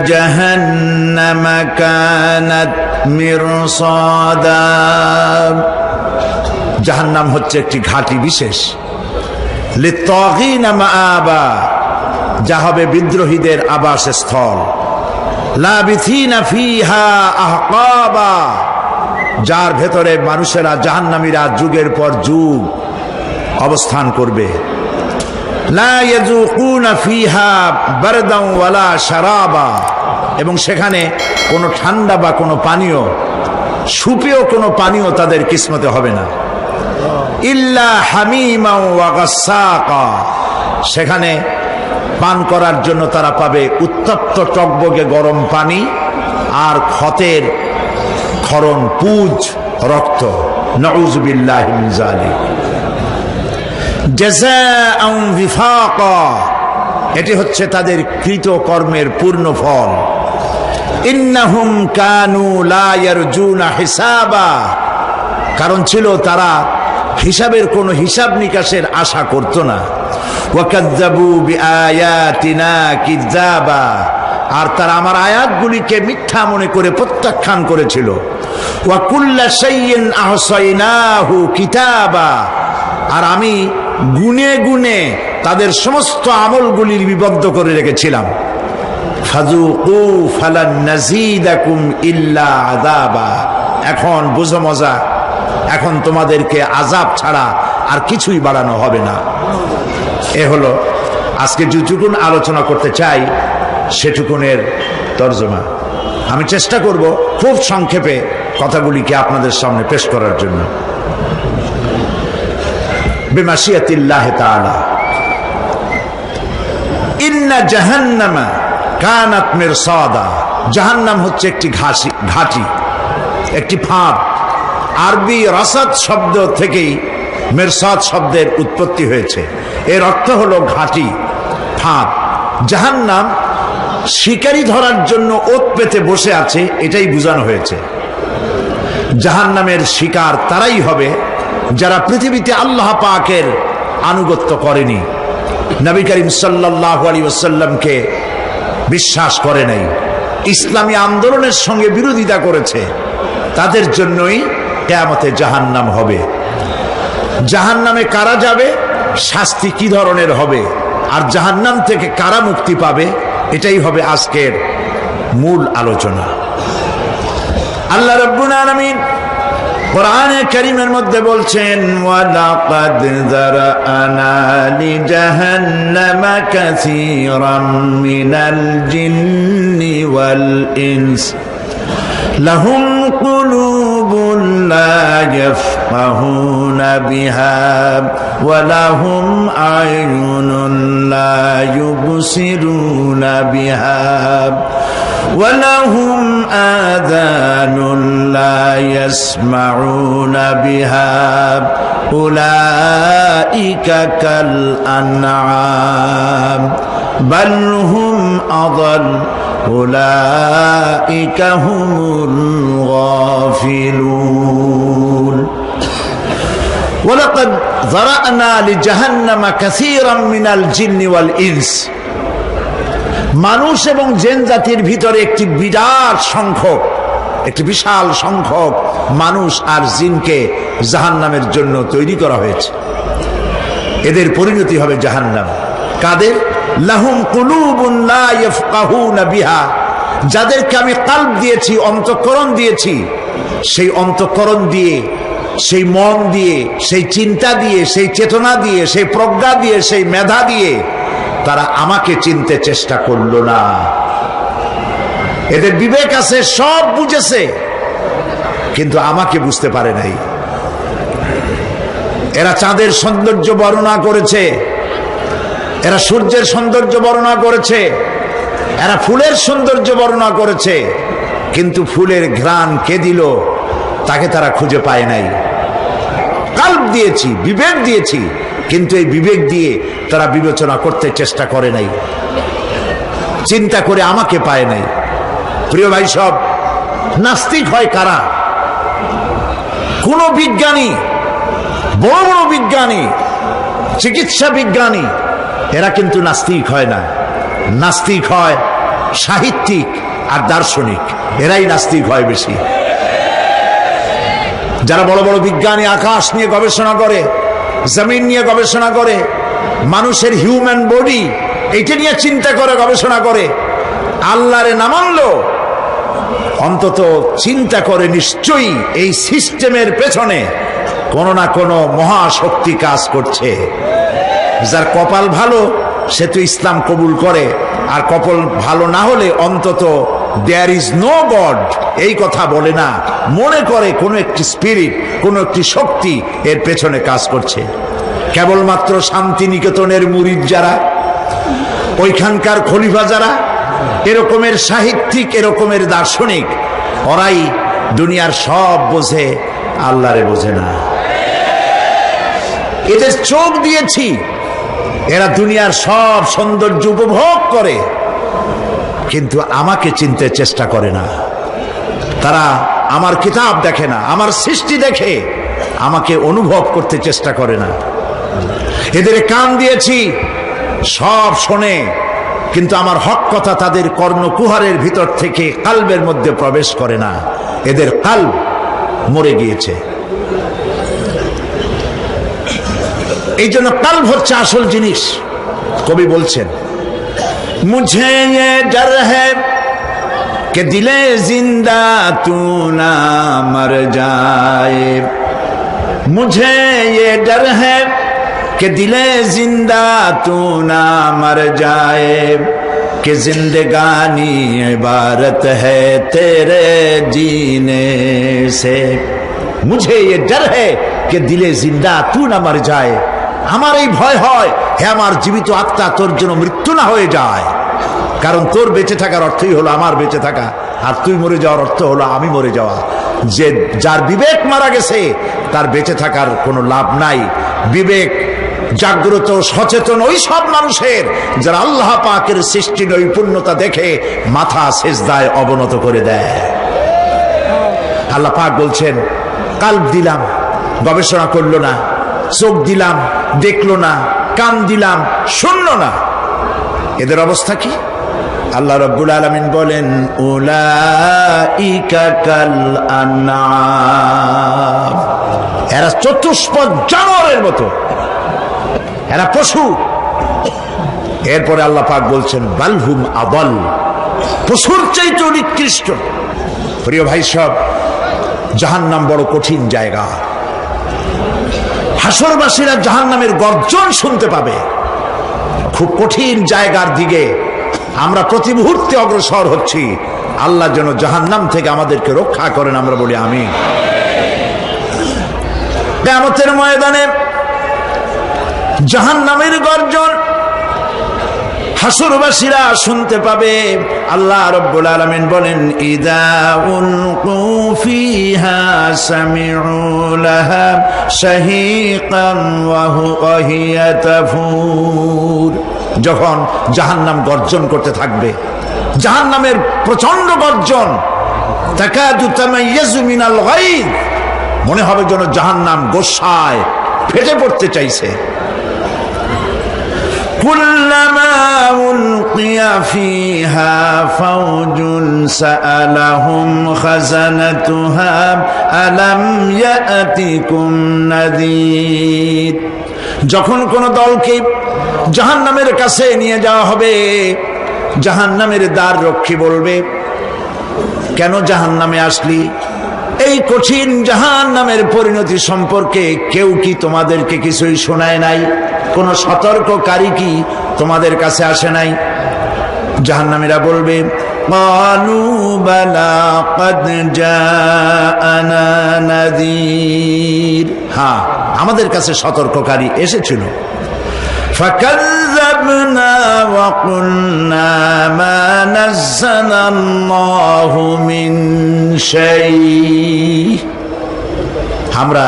জাহান্নামা কানাত মিরসাদা। জাহান্নাম হচ্ছে একটি ঘাঁটি বিশেষ, লিত্তাগীনা মাআবা, যা হবে বিদ্রোহীদের আবাসস্থল। লাবিথিনা ফিহা আহকাবা, যার ভেতরে মানুষেরা জাহান্নামীরা যুগের পর যুগ অবস্থান করবে। লা ইয়াযুকুনা ফিহা বারদান ওয়ালা শারাবা, এবং সেখানে কোনো ঠান্ডা বা কোনো পানীয়, সুপেয় কোনো পানীয় তাদের কিসমতে হবে না। ইল্লা হামিমা ওয়া গাসসাকা, সেখানে পান করার জন্য তারা পাবে উত্তপ্ত টকবগে গরম পানি আর ক্ষতের ক্ষরণ পুজ রক্ত। নাউযু বিল্লাহি মিন যালিক। জাযাআন বিফাকা, এটি হচ্ছে তাদের কৃত কর্মের পূর্ণ ফল। ইন্নাহুম কানু লা ইয়ারজুনা হিসাবা, কারণ ছিল তারা হিসাবের কোনো হিসাব নিকাশের আশা করত না। ওয়াকাযযাবু বিআয়াতিনা কিযাবা, আর তারা আমার আয়াতগুলিকে মিথ্যা মনে করে প্রত্যাখ্যান করেছিল। ওয়া কুল্লা শাইইন আহসাইনাহু কিতাবা, আর আমি গুনে গুনে তাদের সমস্ত আমলগুলি লিপিবদ্ধ করে রেখেছিলাম। ফাযুকু ফালান নাযীদাকুম ইল্লা আযাবা, এখন বুঝো মজা, এখন তোমাদেরকে আযাব ছাড়া আর কিছুই বাড়ানো হবে না। এ হলো আজকে যেটুকুন আলোচনা করতে চাই সেটুকুনের তর্জমা। আমি চেষ্টা করব খুব সংক্ষেপে কথাগুলিকে আপনাদের সামনে পেশ করার জন্য। বিমাশিয়াতিল্লাহ তাআলা। ইন্না জাহান্নামা কানাত মিরসাদা, জাহান্নাম হচ্ছে একটি ঘাঁটি, একটি ফাঁদ। আরবি রাসাদ শব্দ থেকেই মিরসাদ শব্দের উৎপত্তি হয়েছে। এর অর্থ হলো ঘাঁটি, ফাঁদ। জাহান্নাম শিকারী ধরার জন্য ওত পেতে বসে আছে, এটাই বোঝানো হয়েছে। জাহান্নামের শিকার তারাই হবে যারা পৃথিবীতে আল্লাহ পাকের আনুগত্য করেনি, নবী করিম সাল্লাল্লাহু আলাইহি ওয়াসাল্লামকে বিশ্বাস করে নাই, ইসলামী আন্দোলনের সঙ্গে বিরোধিতা করেছে, তাদের জন্যই কিয়ামতে জাহান্নাম হবে। জাহান্নামে কারা যাবে, শাস্তি কি ধরনের হবে, আর জাহান্নাম থেকে কারা মুক্তি পাবে, এটাই হবে আজকের মূল আলোচনা। আল্লাহ রাব্বুল আলামিন কোরআনে কারীমের মধ্যে বলছেন, ওয়ালাকাদ যারানা লিজাহান্নামা কাসীরাম মিনাল জিন্নি ওয়াল ইনস লাহুম কুলুবুন লা ইয়াফকাহুনা বিহা ওয়া লাহুম আ'য়ুনুন লা ইউবসিরুনা বিহা ولهم آذان لا يسمعون بها أولئك كالأنعام بل هم أضل أولئك هم الغافلون ولقد ذرأنا لجهنم كثيرا من الجن والإنس, মানুষ এবং জিন জাতির ভিতরে একটি বিরাট সংখ্যক, একটি বিশাল সংখ্যক মানুষ আর জিনকে জাহান্নামের জন্য তৈরি করা হয়েছে। এদের পরিণতি হবে জাহান্নাম। কাদের? লাহুম কুলুবুন লা ইয়াফকাহুনা বিহা, যাদেরকে আমি কালব দিয়েছি, অন্তঃকরণ দিয়েছি, সেই অন্তঃকরণ দিয়ে, সেই মন দিয়ে, সেই চিন্তা দিয়ে, সেই চেতনা দিয়ে, সেই প্রজ্ঞা দিয়ে, সেই মেধা দিয়ে তারা আমাকে চিনতে চেষ্টা করলো না। এদের বিবেক আছে, সব বুঝেছে, কিন্তু আমাকে বুঝতে পারে নাই। এরা চাঁদের সৌন্দর্য বর্ণনা করেছে, এরা সূর্যের সৌন্দর্য বর্ণনা করেছে, এরা ফুলের সৌন্দর্য বর্ণনা করেছে, কিন্তু ফুলের ঘ্রাণ কে দিল তাকে তারা খুঁজে পায় নাই। কাল্ব দিয়েছি, বিবেক দিয়েছি, কিন্তু এই বিবেক দিয়ে তারা বিবেচনা করতে চেষ্টা করে নাই, চিন্তা করে আমাকে পায় নাই। প্রিয় ভাই, সব নাস্তিক হয় কারা? কোন বিজ্ঞানী, বড় বড় বিজ্ঞানী, চিকিৎসা বিজ্ঞানী, এরা কিন্তু নাস্তিক হয় না। নাস্তিক হয় সাহিত্যিক আর দার্শনিক, এরাই নাস্তিক হয় বেশি। যারা বড় বড় বিজ্ঞানী আকাশ নিয়ে গবেষণা করে, জমিন নিয়ে গবেষণা করে, মানুষের হিউম্যান বডি এইটা নিয়ে চিন্তা করে, গবেষণা করে, আল্লাহরে না মানলো অন্তত চিন্তা করে নিশ্চয়ই এই সিস্টেমের পেছনে কোনো না কোনো মহাশক্তি কাজ করছে। যার কপাল ভালো সে তো ইসলাম কবুল করে, আর কপাল ভালো না হলে অন্তত দেয়ার ইজ নো গড এই কথা বলে না, মনে করে কোনো একটি স্পিরিট, কোনো একটি শক্তি এর পেছনে কাজ করছে। কেবলমাত্র শান্তিনিকেতনের মুরিদ যারা, ওইখানকার খলিফা যারা, এরকমের সাহিত্যিক, এরকমের দার্শনিক, ওরাই দুনিয়ার সব বোঝে, আল্লাহরে বোঝে না। এদের চোখ দিয়েছি, এরা দুনিয়ার সব সৌন্দর্য উপভোগ করে, কিন্তু আমাকে চিনতে চেষ্টা করে না। তারা আমার কিতাব দেখে না, আমার সৃষ্টি দেখে আমাকে অনুভব করতে চেষ্টা করে না। এদের কান দিয়েছি, সব শোনে, কিন্তু আমার হক কথা তাদের কর্ণকুহারের ভিতর থেকে কালবের মধ্যে প্রবেশ করে না। এদের কালব মরে গিয়েছে। এই জন্য কালব হচ্ছে আসল জিনিস। কবি বলছেন, মুঝে ये डर है कि दिले जिंदा तू ना मर जाए, मुझे ये डर है कि दिले जिंदा तू ना मर जाए, कि जिंदगानी इबारत है तेरे जीने से। मुझे ये डर है कि दिले जिंदा तू ना मर जाए, আমার এই ভয় হয়, হে আমার জীবিত আত্মা, তোর জন্য মৃত্যু না হয়ে যায়। কারণ তোর বেঁচে থাকার অর্থই হলো আমার বেঁচে থাকা, আর তুই মরে যাওয়ার অর্থ হলো আমি মরে যাওয়া। যে যার বিবেক মারা গেছে তার বেঁচে থাকার কোনো লাভ নাই। বিবেক জাগ্রত সচেতন ওই সব মানুষের যারা আল্লাহ পাকের সৃষ্টি নৈপুণ্যতা দেখে মাথা সেজদায় অবনত করে দেয়। আল্লাহ পাক বলছেন, কাল্ব দিলাম, গবেষণা করলো না, চোখ দিলাম, দেখলো না, কান দিলাম, শুনলো না। এদের অবস্থা কি? আল্লাহ রাব্বুল আলামিন বলেন, উলাইকা কাল আনআম, এরা চতুষ্পদ জানোয়ারের মতো, এরা পশু। এরপরে আল্লাহ পাক বলছেন, বালহুম আদাল, পশুর চাইতে নিকৃষ্ট। প্রিয় ভাই সব, জাহান্নাম বড় কঠিন জায়গা। হাসরবাসীরা জাহান্নামের গর্জন শুনতে পাবে। খুব কঠিন জায়গার দিকে আমরা প্রতি মুহূর্তে অগ্রসর হচ্ছি। আল্লাহ যেন জাহান্নাম থেকে আমাদেরকে রক্ষা করেন, আমরা বলি আমিন। কিয়ামতের ময়দানে জাহান্নামের গর্জন হাসরবাসীরা শুনতে পাবে। আল্লাহ রাব্বুল আলামিন বলেন, ইযা উলকু ফিহা সামিউ লাহা শাহীকান ওয়া হিয়া তাফুর। যখন জাহান্নাম গর্জন করতে থাকবে, জাহান্নামের প্রচন্ড গর্জন, তাকাদু তামাইয়াজু মিনাল গায়দ, মনে হবে যেন জাহান্নাম গোসায় ফেটে পড়তে চাইছে। কুল্লামা উলকিয়া ফিহা ফাওজুন সাআলাহুম খাজানাতুহা আলাম ইয়াতিকুম নাযীর। যখন কোন দলকে জাহান্নামের কাছে নিয়ে যাওয়া হবে, জাহান্নামের দ্বার রক্ষী বলবে, কেন জাহান্নামে আসলি? এই কঠিন জাহান্নামের পরিণতি সম্পর্কে কেউ কি তোমাদেরকে কিছুই শোনায় নাই? কোন সতর্ককারী কি তোমাদের কাছে আসে নাই? জাহান্নামীরা বলবে, ক্বালু বালা ক্বাদ জাআনা নাযীর, হ্যাঁ আমাদের কাছে সতর্ককারী এসেছিল। ফাকাযযাবনা ওয়া কুলনা মা নাযালাল্লাহু মিন শাই, আমরা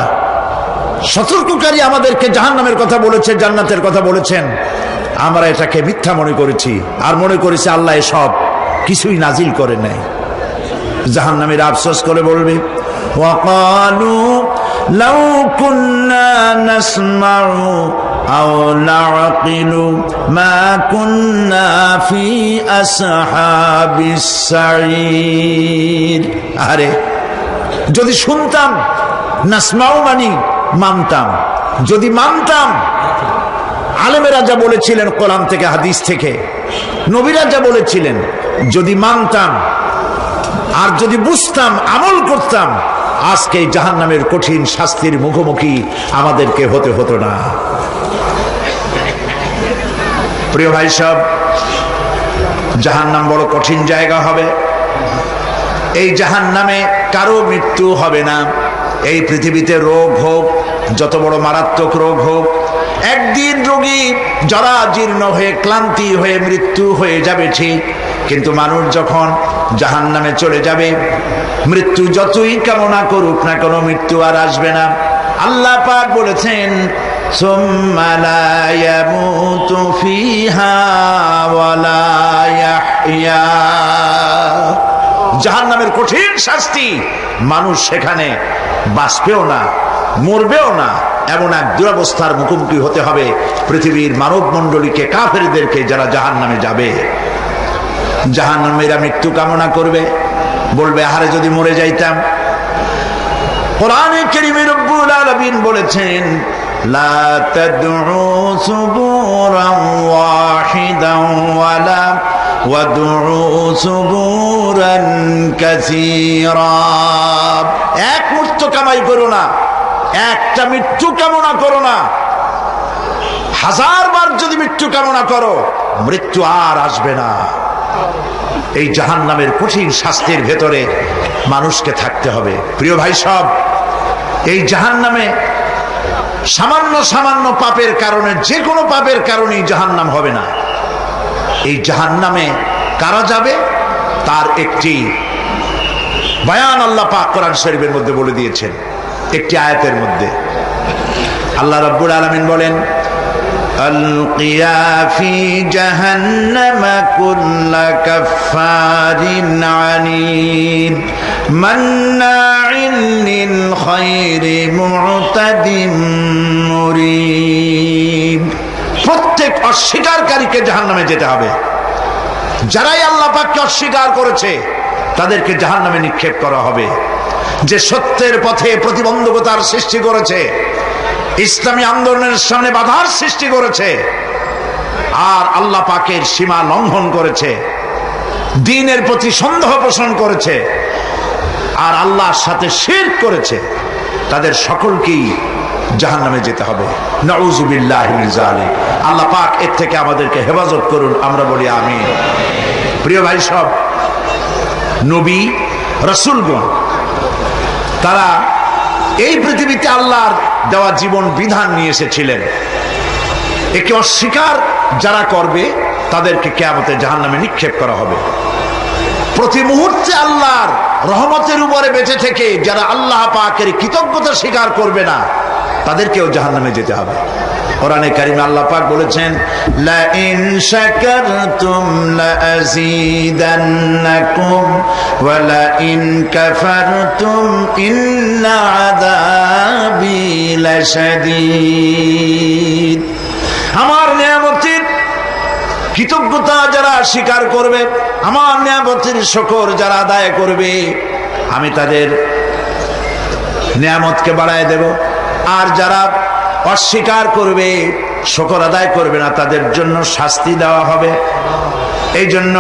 সতর্ককারী আমাদেরকে জাহান্নামের কথা বলেছে, জান্নাতের কথা বলেছেন, আমরা এটাকে মিথ্যা মনে করেছি, আর মনে করেছি আল্লাহ সব কিছুই নাজিল করে নাই। জাহান্নামীরা আফসোস করে বলবে, ওয়াকালু লাউ কুন্না নাসমাউ আও নাআকিলু মা কুন্না ফি আসহাবিস সাঈর। আরে যদি শুনতাম, নাসমাউ মানি মানতাম, যদি মানতাম, আলেমেরা যা বলেছিলেন কোরআন থেকে হাদিস থেকে, নবীরা যা বলেছিলেন, যদি মানতাম আর যদি বুঝতাম, আমল করতাম, আজকে জাহান্নামের কঠিন শাস্তির মুখোমুখি আমাদেরকে হতে হতো না। প্রিয় ভাই সব, জাহান্নাম বড় কঠিন জায়গা হবে। এই জাহান্নামে কারো মৃত্যু হবে না। এই পৃথিবীতে রোগ হোক, যত বড় মারাত্মক রোগ হোক, একদিন রোগী জরাজীর্ণ হয়ে ক্লান্তি হয়ে মৃত্যু হয়ে যাবে ঠিক, কিন্তু মানুষ যখন জাহান্নামে চলে যাবে, মৃত্যু যতই কামনা করুক না কেন, মৃত্যু আর আসবে না। আল্লাহ পাক বলেছেন, সুম্মা লা ইয়ামুতু ফিহা ওয়া লা ইয়াহইয়া। জাহান্নামের কঠিন শাস্তি, মানুষ সেখানে বাঁচবেও না, মরবেও না, এমন এক দুরবস্থার মুখোমুখি হতে হবে পৃথিবীর মানব মণ্ডলীকে, কাফেরদেরকে, যারা জাহান্নামে যাবে। জাহান্নামীরা মৃত্যু কামনা করবে, বলবে আহারে যদি মরে যাইতাম। কোরআনে কারীমে রব্বুল আলামিন বলেছেন, লা তাদউ সুবুরান ওয়াহিদান ওয়ালা ওয়াদউ সুবুরান কাসীরা। এক মৃত্যু কামাই করো না, একটা মৃত্যু কামনা করো না। 1000 বার যদি মৃত্যু কামনা করো, মৃত্যু আর আসবে না। এই জাহান্নামের কঠিন শাস্তির ভেতরে মানুষকে থাকতে হবে। প্রিয় ভাই সব, এই জাহান্নামে সামান্য সামান্য পাপের কারণে, যে কোনো পাপের কারণেই জাহান্নাম হবে না। এই জাহান্নামে কারা যাবে তার একটি বয়ান আল্লাহ পাক কোরআন শরীফের মধ্যে বলে দিয়েছেন। একটি আয়াতের মধ্যে আল্লাহ রাব্বুল আলামিন বলেন, আলকিয়া ফি জাহান্নামা কুল্লা কাফফারিন আনিদ মান্নাইন লিল খায়রি মু'তাদিম মুরিব। প্রত্যেক অস্বীকারীকে জাহান্নামে যেতে হবে। যারাই আল্লাহ পাককে অস্বীকার করেছে তাদেরকে জাহান্নামে নিক্ষেপ করা হবে। যে সত্যের পথে প্রতিবন্ধকতার সৃষ্টি করেছে, ইসলামী আন্দোলনের সামনে বাধার সৃষ্টি করেছে, আর আল্লাহ পাকের সীমা লঙ্ঘন করেছে, দ্বীনের প্রতি সন্দেহ পোষণ করেছে, আর আল্লাহর সাথে শিরক করেছে, তাদের সকলকেই জাহান্নামে যেতে হবে। নাউযুবিল্লাহি মিন যালিক। আল্লাহ পাক এর থেকে আমাদেরকে হেফাজত করুন, আমরা বলি আমিন। প্রিয় ভাই সব, নবী রাসূলগণ তারা এই পৃথিবীতে আল্লাহর দেওয়া জীবন বিধান নিয়ে এসেছিলেন। একে অস্বীকার যারা করবে তাদেরকে কিয়ামতে জাহান্নামে নিক্ষেপ করা হবে। প্রতি মুহূর্তে আল্লাহর রহমতের উপরে বেঁচে থেকে যারা আল্লাহ পাকের কৃতজ্ঞতা স্বীকার করবে না, তাদেরকেও জাহান্নামে যেতে হবে। কোরআনে কারিমে আল্লাহ পাক বলেছেন, লা ইন শাকারতুম লা আযীদান্নাকুম ওয়া লা ইন কাফারতুম ইন্না আযাবি লাশাদীদ। আমার নিয়ামতের কৃতজ্ঞতা যারা স্বীকার করবে, আমার নিয়ামতের শুকর যারা আদায় করবে, আমি তাদের নিয়ামতকে বাড়ায় দেব। আর যারা অস্বীকার করবে, শুকর আদায় করবে না, তাদের জন্য শাস্তি দেওয়া হবে। এই জন্য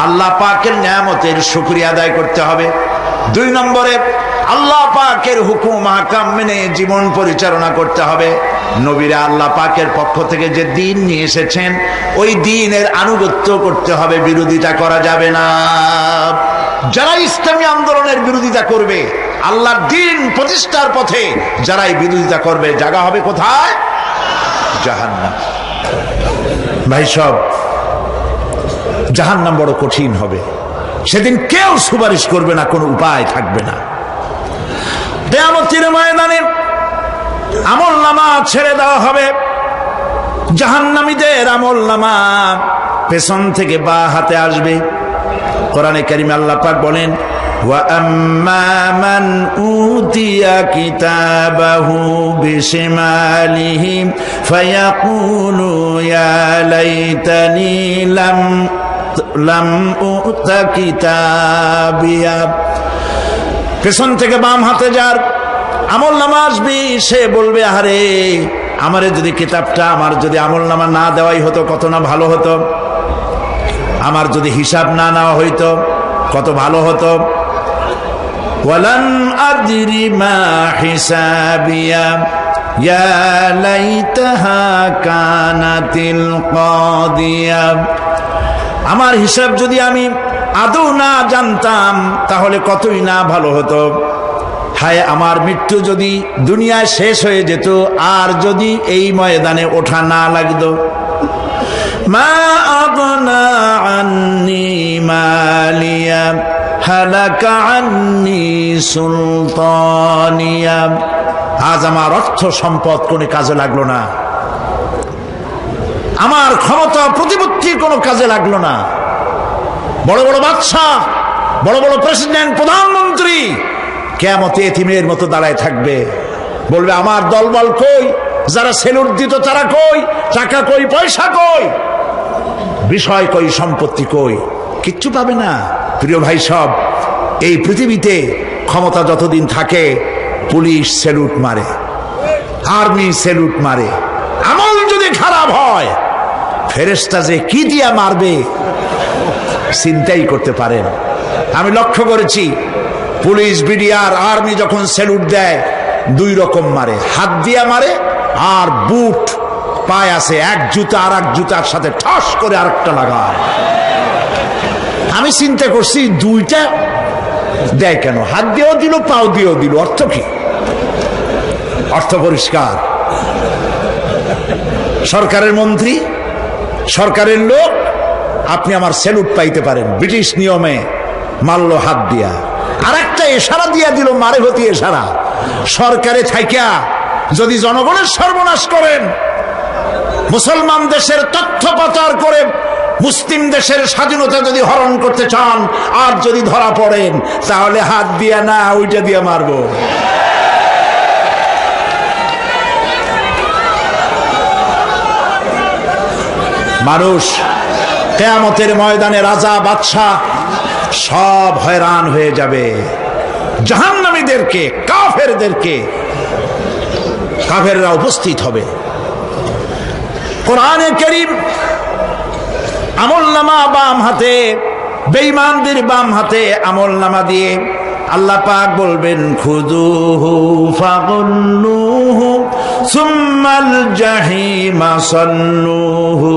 আল্লাহ পাকের নিয়ামতের শুকরিয়া আদায় করতে হবে। 2 নম্বরে আল্লাহ পাকের হুকুম আহকাম মেনে জীবন পরিচালনা করতে হবে। নবীরা আল্লাহ পাকের পক্ষ থেকে যে দ্বীন নিয়ে এসেছেন, ওই দ্বীনের আনুগত্য করতে হবে, বিরোধিতা করা যাবে না। যারা ইসলামী আন্দোলনের বিরোধিতা করবে, আল্লাহর দ্বীন প্রতিষ্ঠার পথে যারাই বিরোধিতা করবে, জায়গা হবে কোথায়? জাহান্নাম। ভাই সব, জাহান্নাম বড় কঠিন হবে। সেদিন কেউ সুপারিশ করবে না, কোনো উপায় থাকবে না। কিয়ামতের ময়দানে আমলনামা ছেড়ে দেওয়া হবে। জাহান্নামীদের আমলনামা পেছন থেকে বাঁ হাতে আসবে। কোরআনে কারিমে আল্লাহ পাক বলেন, وأما من أوتي كتابه بشماله فيقول يا ليتني لم أؤت كتابيا। পেছন থেকে বাম হাতে যার আমলনামা আসবে সে বলবে, আরে আমারে যদি কিতাবটা, আমার যদি আমলনামা না দেওয়াই হতো কত না ভালো হতো, আমার যদি হিসাব না নেওয়া হইতো কত ভালো হতো। ওয়ালান আদরি মা হিসাবিয়া ইয়া লাইতাহা কানাতিল কাদিয়া। আমার হিসাব যদি আমি আদৌ না জানতাম তাহলে কতই না ভালো হতো। হায় আমার মৃত্যু যদি দুনিয়ায় শেষ হয়ে যেত, আর যদি এই ময়দানে ওঠা না লাগতো। মা আগনা আন্নি মালিয়া হালাকা আন্নি সুলতানিয়া। আজ আমার অর্থ সম্পদ কোনো কাজে লাগলো না, আমার ক্ষমতা প্রতিপত্তি কোনো কাজে লাগলো না। বড় বড় বাদশাহ, বড় বড় প্রেসিডেন্ট, প্রধানমন্ত্রী কিয়ামতে এতিমের মতো দাঁড়ায় থাকবে, বলবে আমার দলবল কই, যারা সেলুট দিত তারা কই, টাকা কই, পয়সা কই, বিষয় কই, সম্পত্তি কই, কিচ্ছু পাবে না। প্রিয় ভাই সব, এই পৃথিবীতে ক্ষমতা যতদিন থাকে পুলিশ সেলুট মারে, আর্মি সেলুট মারে। আমল যদি খারাপ হয় ফেরেশতা যে কি দিয়া মারবে চিন্তাই করতে পারেন। আমি লক্ষ্য করেছি পুলিশ, বিডিআর, আর্মি যখন সেলুট দেয় দুই রকম মারে, হাত দিয়া মারে আর বুট পায় আছে, এক জুতা আর এক জুতার সাথে ঠাস করে আরেকটা লাগায়। আমি চিন্তা করছি দুইটা দেয় কেন, হাত দিয়েও দিল পাও দিয়েও দিল, অর্থ কি? অর্থ পরিষ্কার। সরকারের মন্ত্রী, সরকারের লোক, আপনি আমার সেলুট পাইতে পারেন, ব্রিটিশ নিয়মে মারলো হাত দিয়া, আর একটা ইশারা দিয়া দিল, মারে হতি ইশারা। সরকারে থাইকা যদি জনগণের সর্বনাশ করেন, মুসলমান দেশের তথ্য পাচার করে মুসলিম দেশের স্বাধীনতা যদি হরণ করতে চান, আর যদি ধরা পড়েন তাহলে হাত দিয়া না ওইটা দিয়া মারবো। মানুষ কিয়ামতের ময়দানে রাজা বাদশাহ সব হয়রান হয়ে যাবে। জাহান্নামীদেরকে, কাফেরদেরকে, কাফেররা উপস্থিত হবে। কোরআনে কারীম আমলনামা বাম হাতে, বেঈমানদের বাম হাতে আমলনামা দিয়ে আল্লাহ পাক বলবেন, খুযুহু ফাগুল্লুহু সুম্মাল জাহিমা সাল্লুহু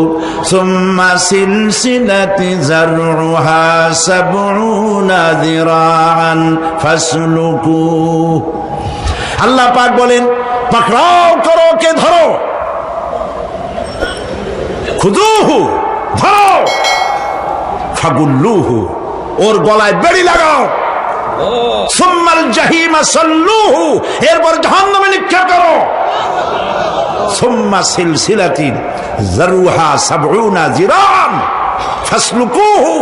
সুম্মা সিলসিলাতি যারউহা সাবউনা যিরাআন ফাসলুকুহু। আল্লাহ পাক বলেন, পাকড়াও করো, কে ধরো, খুযুহু ধরো, ফাগুল্লুহু ওর গলায় বেড়ি লাগাও, সুম্মাল জাহিমা সাল্লুহু এরপর জাহান্নামে নিক্ষেপ করো, সুম্মা সিলসিলাতিন যারউহা সাবউনা যিরাআন ফাসলুকুহু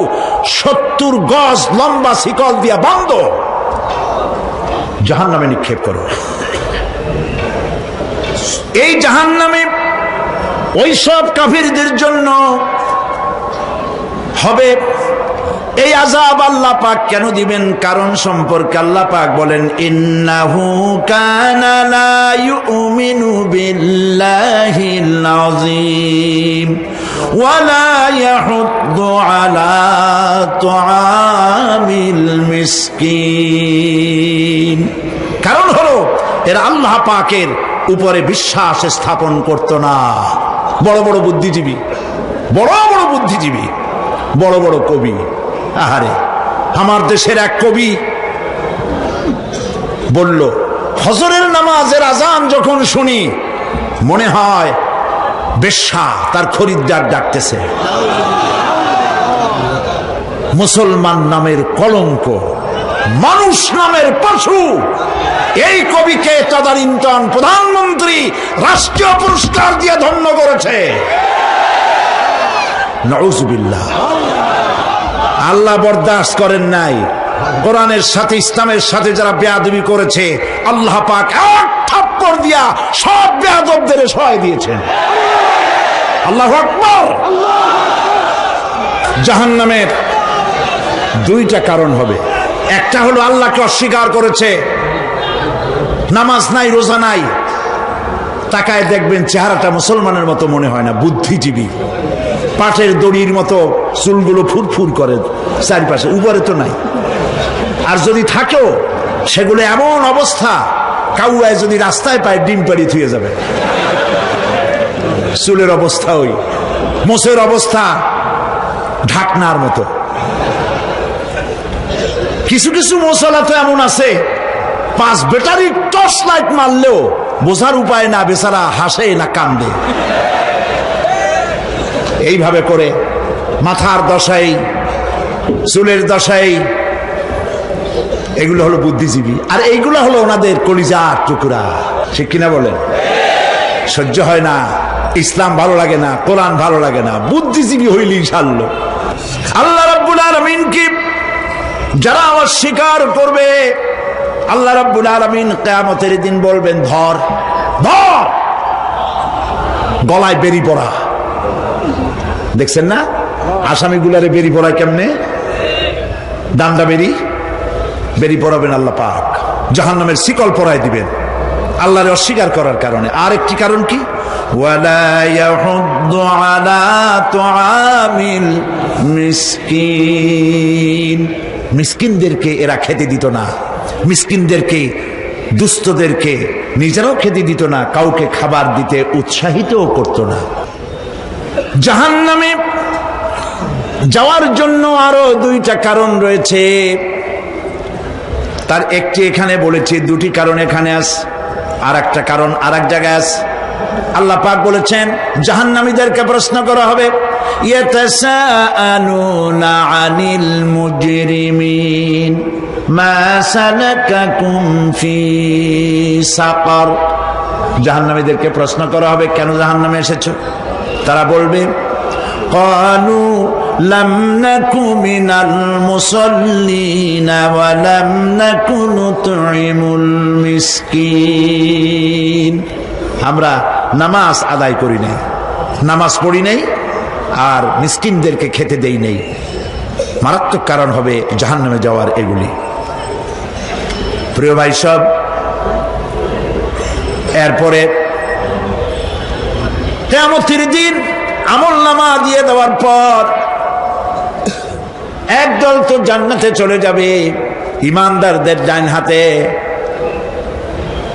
70 গজ লম্বা শিকল দিয়া বাঁধো, জাহান্নামে নিক্ষেপ করো। এই জাহান্নামে ওই সব কাফিরদের জন্য হবে এই আযাব। আল্লাহ পাক কেন দিবেন কারণ সম্পর্কে আল্লাহ পাক বলেন, ইন্নাহু কানা লা ইউমিনু বিল্লাহিল আযীম ওয়া লা ইয়াহুদ্দু আলা তুআমিল মিসকিন। কারণ হলো এরা আল্লাহ পাকের উপরে বিশ্বাস স্থাপন করত না। বড় বড় বুদ্ধিজীবী, বড় বড় বুদ্ধিজীবী, বড় বড় কবি। আহারে, আমার দেশের এক কবি বলল, ফজরের নামাজের আজান যখন শুনি মনে হয় বেশ্যা তার খরিদ্দার ডাকতেছে। মুসলমান নামের কলঙ্ক, মানুষ নামের পশু। এই কবিকে তদানীন্তন প্রধানমন্ত্রী রাষ্ট্রীয় পুরস্কার দিয়ে ধন্য করেছে। নাউজুবিল্লাহ। আল্লাহ বরদাস্ত করেন নাই, কোরআনের সাথে ইসলামের সাথে যারা বেয়াদবি করেছে আল্লাহ পাক এক থাপ্পড় দিয়া সব বেয়াদবদের সহায় দিয়েছেন। আল্লাহু আকবার। জাহান্নামের দুইটা কারণ হবে। একটা হলো আল্লাহকে অস্বীকার করেছে, নামাজ নাই, রোজা নাই, তাকায় দেখবেন চেহারাটা মুসলমানের মতো মনে হয় না, বুদ্ধিজীবী, পাটের দড়ির মতো চুলগুলো ফুরফুর করে চারিপাশে, উপরে তো নাই। আর যদি থাকেও সেগুলো এমন অবস্থা, কাউয়ায় যদি রাস্তায় পায় ডিম পাড়ি থুয়ে যাবে। চুলের অবস্থা ওই, মোষের অবস্থা ঢাকনার মতো। কিছু কিছু মশলা তো এমন আছে 5 ব্যাটারি টর্চ লাইট মারলেও বোঝার উপায় না, বেচারা হাসে না কান্দে। এইভাবে করে মাথার দশাই, চুলের দশাই, এগুলো হলো বুদ্ধিজীবী। আর এইগুলো হলো ওনাদের কলিজার টুকরা, ঠিক কিনা বলেন? সহ্য হয় না, ইসলাম ভালো লাগে না, কোরআন ভালো লাগে না, বুদ্ধিজীবী হইলি ইনশাআল্লাহ। আল্লাহ রাব্বুল আলামিন কি যারা অস্বীকার করবে, আল্লাহ রাব্বুল আলামিন কিয়ামতের দিন বলবেন ধর ধর, গলায় বেরি পড়া। দেখছেন না আসামিগুলারে বেরি পড়ায় কেমনে? ডান্ডা বেরি পড়াবেন আল্লাহ পাক, জাহান্নামের শিকল পরায় দিবেন আল্লাহরে অস্বীকার করার কারণে। আর একটি কারণ কি? ওয়ালা ইয়াহুদ্দু আলা তুআমিল মিসকিন, মিসকিনদেরকে এরা খেতে দিত না, মিসকিনদেরকে, দুস্থদেরকে নিজেরাও খেতে দিত না, কাউকে খাবার দিতে উৎসাহিতও করত না। জাহান্নামে যাওয়ার জন্য আরো দুইটা কারণ রয়েছে, তার একটি এখানে বলেছি, দুটি কারণ এখানে আছে, আর একটা কারণ আর এক জায়গায় আছে। আল্লাহ পাক বলেছেন জাহান্নামীদেরকে প্রশ্ন করা হবে, ইয়াতাসাআলুনা আনিল মুজরিমিন মা সালাকাকুম ফি সাকার। জাহান্নামীদেরকে প্রশ্ন করা হবে কেন জাহান্নামে এসেছো? তারা বলবে ক্বালু লাম নাকু মিনাল মুসাল্লিনা ওয়া লাম নাকু নুতঈমুল মিসকিন। আমরা নামাজ আদায় করি নাই, নামাজ পড়ি নাই, আর মিসকিনদেরকে খেতে দেই নাই। মারাত্মক কারণ হবে জাহান্নামে যাওয়ার এগুলি। প্রিয় ভাই সব, এরপরে কিয়ামতের দিন আমলনামা দিয়ে দেওয়ার পর একদল তো জান্নাতে চলে যাবে, ইমানদারদের ডান হাতে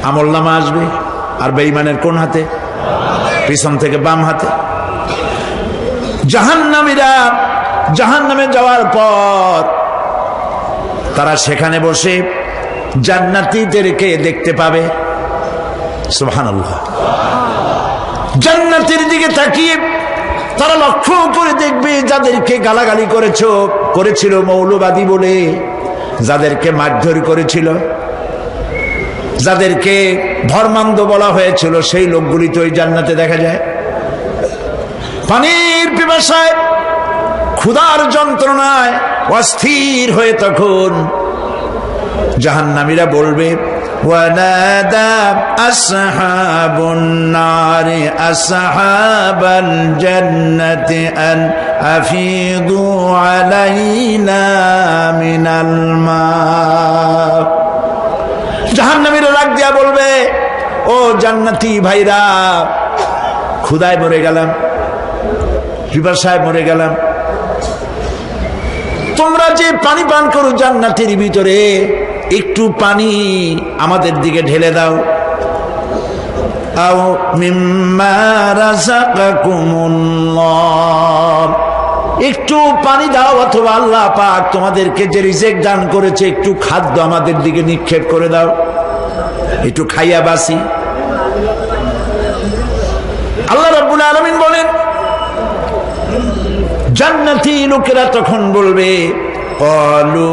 আমলনামা আসবে, আর বেঈমানের কোন হাতে? পিছন থেকে বাম হাতে। জাহান্নামীরা জাহান্নামে যাওয়ার পর তারা সেখানে বসে জান্নাতীদেরকে দেখতে পাবে। সুবহানাল্লাহ। জান্নাতের দিকে তাকিয়ে তারা লক্ষ্য করে দেখবে যাদেরকে গালাগালি করেছিল মৌলবাদী বলে, যাদেরকে মারধর করেছিল, যাদেরকে ধর্মান্ধ বলা হয়েছিল, সেই লোকগুলি তো ওই জান্নাতে দেখা যায়। পানির পিপাসায়, ক্ষুধার যন্ত্রণায় অস্থির হয়ে তখন জাহান্নামীরা বলবে ওয়ানাদা আসহাবুন নারি আসহাবাল জান্নাতি আন আফিদু আলাইনা মিনাল মা। জাহান্নামীরা রাগ দিয়া বলবে, ও জান্নাতি ভাইরা, ক্ষুধায় মরে গেলাম, পিপাসায় মরে গেলাম, তোমরা যে পানি পান করো জান্নাতের ভিতরে, একটু পানি আমাদের দিকে ঢেলে দাও। আও মিম্মা রাযাকাকুমুল্লাহ, একটু পানি দাও, অথবা আল্লাহ পাক তোমাদেরকে যে রিজিক দান করেছে একটু খাদ্য আমাদের দিকে নিক্ষেপ করে দাও, একটু খাইয়া বাসি। আল্লাহ রাব্বুল আলামিন বলেন, জান্নাতি লোকেরা তখন বলবে ক্বালু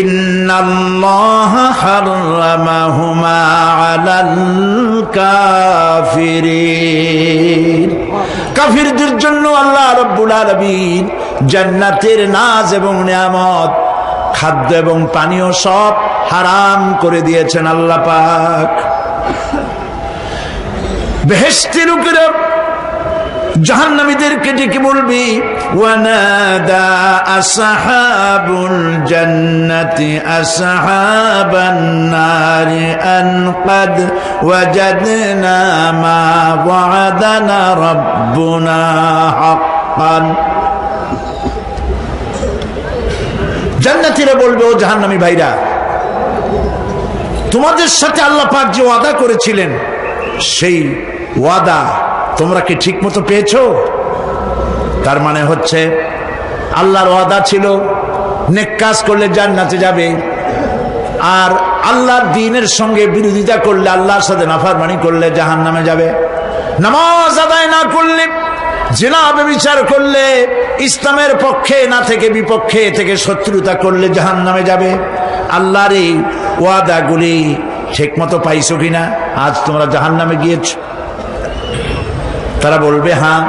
ইন্নাল্লাহা হারামাহুমা আলাল কাফিরিন। কাফিরদের জন্য আল্লাহ রাব্বুল আলামিন জান্নাতের নাজ এবং নিয়ামত খাদ্য এবং পানীয় সব হারাম করে দিয়েছেন আল্লাহ পাক। বেহেশতি লোকেরা জাহান্নামীদেরকে ডেকে বলবি, ওয়ানাদা আসহাবুল জান্নাতি আসহাবান নারি আন ক্বাদ ওয়াজাদনা মা ওয়া'আদানা রাব্বুনা হাক্কান। জান্নাতীরা বলবে, ও জাহান্নামী ভাইরা, তোমাদের সাথে আল্লাহ পাক যে ওয়াদা করেছিলেন সেই ওয়াদা তোমরা কি ঠিক মতো পেয়েছো? তার মানে হচ্ছে আল্লাহর ওয়াদা ছিল নেক কাজ করলে জান্নাতে যাবে, আর আল্লাহর দ্বীনের সঙ্গে বিরোধিতা করলে, আল্লাহর সাথে নাফরমানি করলে জাহান্নামে যাবে। নামাজ আদায় না করলে, জিনা ব্যভিচার করলে, ইসলামের পক্ষে না থেকে বিপক্ষে থেকে শত্রুতা করলে জাহান্নামে যাবে। আল্লাহর এই ওয়াদাগুলি ঠিক মতো পাইছো কিনা? আজ তোমরা জাহান্নামে গিয়েছো। তারা বলবে, হ্যাঁ,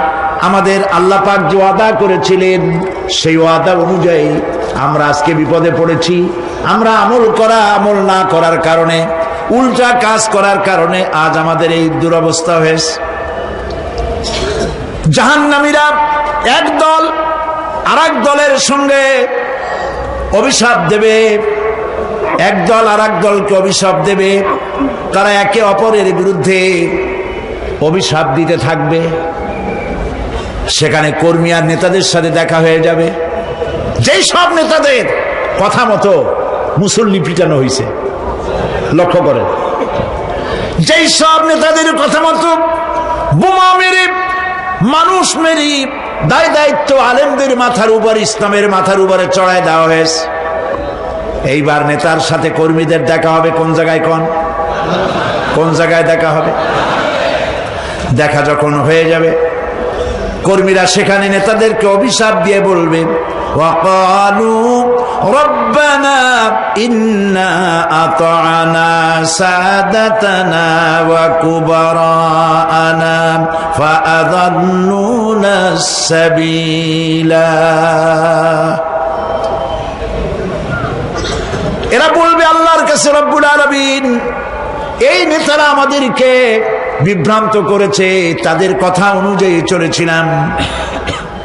আমাদের আল্লাহ পাক যে ওয়াদা করেছিলেন সেই ওয়াদা অনুযায়ী আমরা আজকে বিপদে পড়েছি। আমরা আমল না করার কারণে, উল্টা কাজ করার কারণে আজ আমাদের এই দুরবস্থা হয়েছে। জাহান্নামীরা এক দল আরেক দলের সঙ্গে অভিশাপ দেবে, এক দল আরেক দলকে অভিশাপ দেবে। তারা একে অপরের বিরুদ্ধে অভিশাপ দিতে থাকবে। সেখানে কর্মী আর নেতাদের সাথে দেখা হয়ে যাবে। যেই সব নেতাদের কথা মতো মুসল্লি পিটানো হয়েছে, লক্ষ্য করেন, যেই সব নেতাদের কথা মতো বোমা মেরে, মানুষ মেরে, দায় দায়িত্ব আলেমদের মাথার উপর, ইসলামের মাথার উপরে চড়ায় দেওয়া হয়েছে। এইবার নেতার সাথে কর্মীদের দেখা হবে কোন জায়গায়? কোন জায়গায় দেখা হবে? দেখা যখন হয়ে যাবে, কর্মীরা সেখানে নেতাদেরকে অভিশাপ দিয়ে বলবে, ওয়াকালু রব্বানা ইন্না আতা'না সাদাতানা ওয়া কুবারানা ফাআযাল্লুনা সাবিলা। এরা বলবে আল্লাহর কাছে, রব্বুল আলামিন, এই নেতারা আমাদেরকে বিভ্রান্ত করেছে, তাদের কথা অনুযায়ী চলেছিলাম,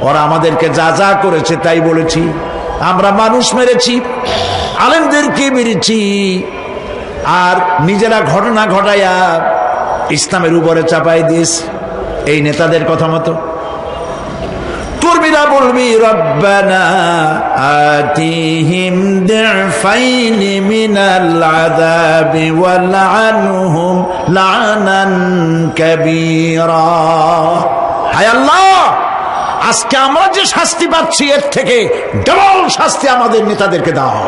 ওরা আমাদেরকে যা যা করেছে তাই বলেছি। আমরা মানুষ মেরেছি, আলেমদেরকে মেরেছি, আর নিজেরা ঘটনা ঘটাইয়া ইসলামের উপরে চাপাই দিয়েছি এই নেতাদের কথা মতো। কর্মীরা বলবি, রব্বানা আতিহিম দি'ফাইনি মিনাল আযাবি ওয়ালআনহুম লা'নান কাবীরা। হায় আল্লাহ, আজকে আমরা যে শাস্তি পাচ্ছি এর থেকে ডবল শাস্তি আমাদের নেতাদেরকে দাও।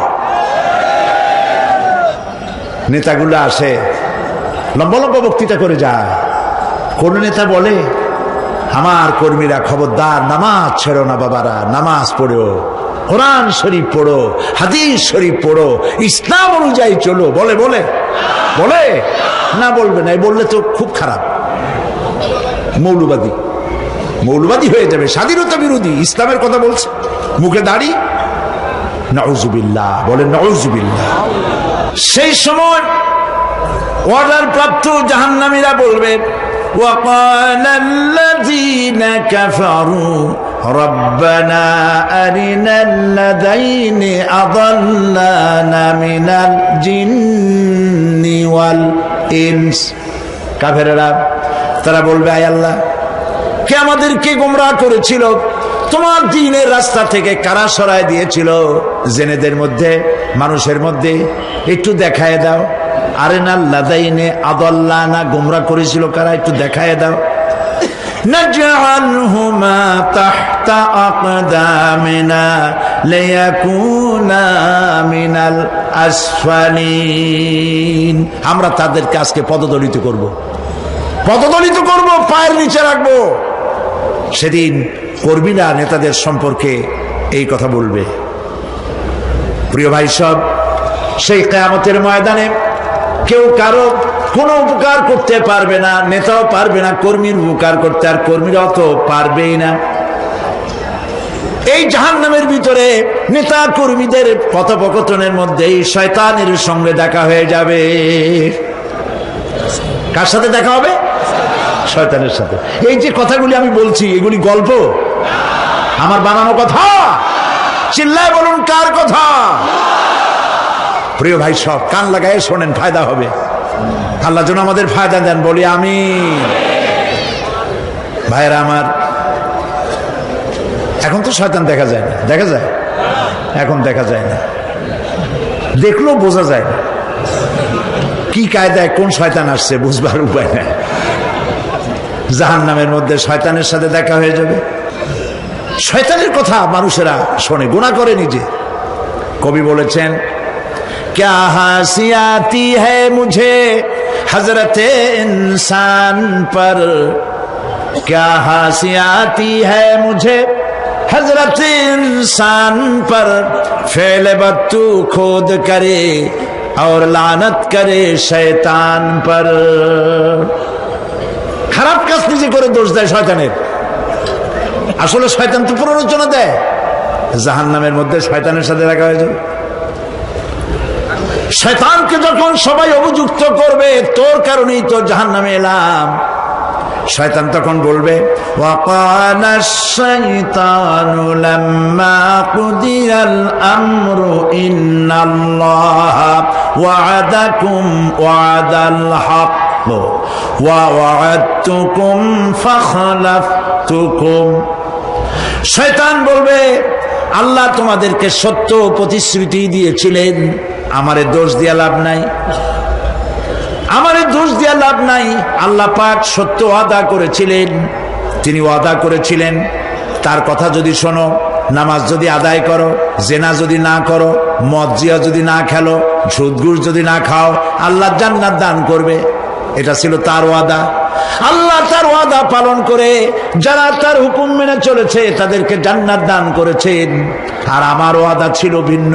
নেতাগুলো আসে, লম্বা লম্বা বক্তৃতা করে যায়। কোন নেতা বলে, আমার কর্মীরা খবরদার, নামাজ ছেড়ো না বাবারা, নামাজ পড়ো, কোরআন শরীফ পড়ো, হাদিস শরীফ পড়ো, ইসলাম অনুযায়ী চলো। বলে বলে বলে না, বলবে না। বললে তো খুব খারাপ, মৌলবাদী হয়ে যাবে, স্বাধীনতা বিরোধী। ইসলামের কথা বলছে, মুখে দাড়ি, নাউজুবিল্লাহ, বলেন নাউজুবিল্লাহ। সেই সময় অর্ডার প্রাপ্ত জাহান্নামীরা বলবে, وقال الذين كفروا ربنا أرنا الذين أضلانا من الجن والإنس। কাফেররা তারা বলবে, আয় আল্লাহ, কে আমাদেরকে গোমরাহ করেছিল, তোমার দ্বীনের রাস্তা থেকে কারা সরায় দিয়েছিল, জেনেদের মধ্যে, মানুষের মধ্যে একটু দেখায় দাও। আরেনাল লাদাইনে আদাল্লানা, গোমরাহ করেছিল কারা, একটু দেখায় দাও। নাজআলহুমা তাহতা আকদামিনা লিয়াকুনা মিনাল আসফালিন। আমরা তাদেরকে আজকে পদদলিত করব, পায়ের নিচে রাখবো। সেদিন কর্মীরা নেতাদের সম্পর্কে এই কথা বলবে। প্রিয় ভাই সব, সেই কিয়ামতের ময়দানে কেউ কারো কোনো উপকার করতে পারবে না, নেতাও পারবে না কর্মীর উপকার করতে, আর কর্মীরাও তো পারবেই না। এই জাহান্নামের ভিতরে নেতা কর্মীদের কথোপকথনের মধ্যেই শয়তানের সঙ্গে দেখা হয়ে যাবে। কার সাথে দেখা হবে? শয়তানের সাথে। এই যে কথাগুলি আমি বলছি, এগুলি গল্প, আমার বানানো কথা? চিল্লায় বলুন কার কথা? প্রিয় ভাই, সব কান লাগায় শোনেন, ফায়দা হবে। আল্লাহ যেন আমাদের ফায়দা দেন, বলি আমিন। ভাইরা আমার, এখন তো শয়তান দেখা যায় না। দেখা যায়? এখন দেখা যায় না, দেখলেও বোঝা যায় না কি কায়দায় কোন শয়তান আসছে, বুঝবার উপায় নাই। জাহান্নামের মধ্যে শয়তানের সাথে দেখা হয়ে যাবে। শয়তানের কথা মানুষেরা শোনে, গুনাহ করে নিজে। কবি বলেছেন, क्या हंसी आती है मुझे हजरत इंसान पर, क्या हंसी आती है मुझे हजरत इंसान पर, फेल बत्तू खोद करे और लानत करे शैतान पर। খারাপ কাজ নিজে করে দোষ দেয় শয়তানের। আসলে শয়তান তো প্ররোচনা দেয়। জাহান্নামের মধ্যে শয়তানের সাথে দেখা হয়ে যাবে। শয়তানকে যখন সবাই অভিযুক্ত করবে, তোর কারণেই তো জাহান্নামে এলাম, শয়তান তখন বলবে, ওয়াকানা শাইতানু লাম্মা কুদিয়াল আমরু ইন্নাল্লাহা ওয়া'আদাকুম ওয়া'দাল হক ওয়া ওয়া'আদতুকুম ফাখলাফতুকুম। শয়তান বলবে, আল্লাহ তোমাদেরকে সত্য প্রতিশ্রুতি দিয়েছিলেন, আমারে দোষ দিয়া লাভ নাই, আমারে দোষ দিয়া লাভ নাই। আল্লাহ পাক সত্য ওয়াদা করেছিলেন, তিনি ওয়াদা করেছিলেন তার কথা যদি শোনো, নামাজ যদি আদায় করো, জেনা যদি না করো, মদ জিয়া যদি না খেলো, সুদ ঘুষ যদি না খাও, আল্লাহ জান্নাত দান করবে। এটা ছিল তার ওয়াদা। আল্লাহ তার ওয়াদা পালন করে যারা তার হুকুম মেনে চলেছে তাদেরকে জান্নাত দান করেছেন। আর আমার ওয়াদা ছিল ভিন্ন।